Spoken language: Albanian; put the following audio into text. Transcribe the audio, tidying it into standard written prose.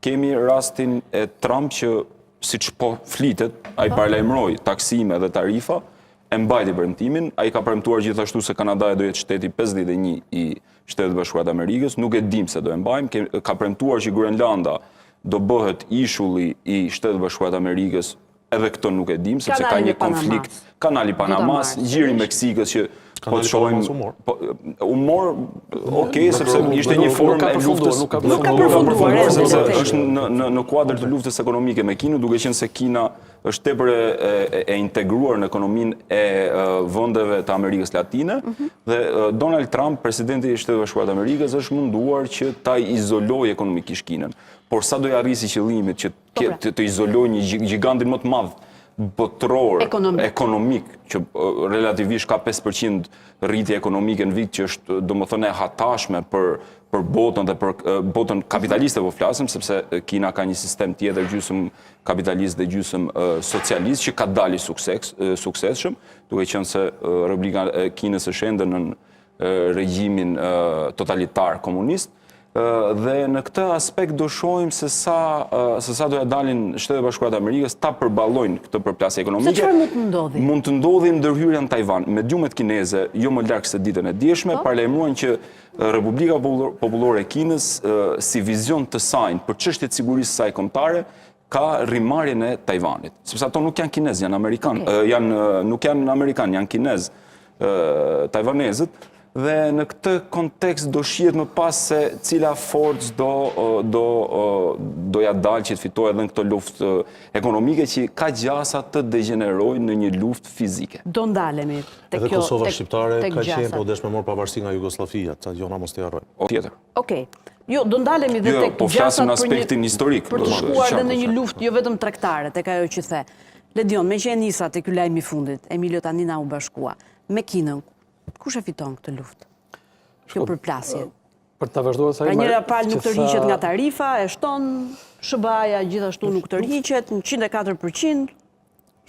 kemi rastin e Trump që, siç po flitet, ai paralajmëroi taksime dhe tarifa, e mbajti premtimin, ai ka premtuar gjithashtu se Kanada do jetë shteti 51 i Shtetit Bashkuar të Amerikës, nuk e dim se do e mbajmë, ka premtuar që Grenlanda do bëhet ishulli i Shtetit Bashkuar të Amerikës, edhe këtë nuk e dim, sepse ka një konflikt, kanali Panamas, gjiri Meksikës që po të shohim humor, okej, sepse ishte një formë e luftës. Nuk ka përfunduar, sepse është në kuadër të luftës ekonomike me Kinën, duke qenë se Kina është tepër e integruar në ekonominë e vendeve të Amerikës Latine dhe Donald Trump, presidenti i Shtetit Bashkuar të Amerikës, është munduar që ta izolojë ekonomikisht Kinën. Por sa do i arrisë qëllimit që të izolojë një gigantin më të madh botëror, ekonomik, që relativisht ka 5% rritje ekonomike në vit, që është domethënë e hatashme për botën dhe për botën kapitaliste po flasim, sepse Kina ka një sistem tjetër gjysmë kapitalist dhe gjysmë socialist që ka dalë suksesshëm, duke qenë se Republika e Kinës është ende në regjimin totalitar komunist. Dhe në këtë aspekt do shohim se sa do ja dalin Shtetet Bashkuara të Amerikës ta përballojnë këtë përplasje ekonomike. Se çfarë mund të ndodhi? Mund të ndodhi ndërhyrja në Tajvan me gjumet kineze, jo më larg se ditën e dieshme, paralajmëruan që Republika Popullore e Kinës si vizion të saj për çështjet e sigurisë së saj kombëtare ka rrimarrjen e Tajvanit, sepse ato nuk janë kinezë, janë amerikanë, nuk janë amerikanë, janë kinezë, tajvanezët. Dhe në këtë kontekst do shihet më pas se cila forcë do ja dalë që të fitojë edhe në këtë luftë ekonomike që ka gjasa të degenerojë në një luftë fizike. Do ndalemi tek kjo. Edhe Kosova shqiptare ka qenë po dëshmemor pavarësi nga Jugosllavia, ça gjona mos t'i harrojmë. Tjetër. Okej. Jo, do ndalemi dhe tek po flasim në aspektin historik. Për të shkuar edhe në një luftë jo vetëm tregtare, tek ajo që the. Ledion, me që e nisa te ky lajm i fundit, Emilio Tanina u bashkua me Kinën. Kush e fiton këtë luftë? Kjo përplasje. Për ta vazhduar sa Pra njëra palë nuk të rriqet nga tarifa, e shton SBA-ja gjithashtu nuk të rriqet, në 104%.